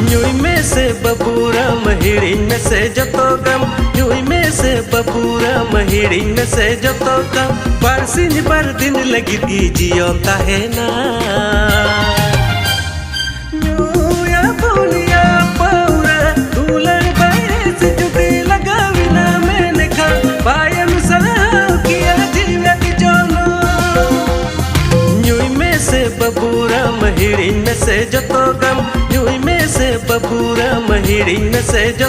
Nyui me se babura mahiring me se joto gam. Nyui me se babura mahiring me se joto gam. Barsin bardin lagi di jion tahena. Nyuya punya paura tulang bayi se judi lagawina meneka. Bayam salah kia jiwa ki jono. Nyui me se babura mahiring me se joto gam. Nyui me se babura mahiring me se joto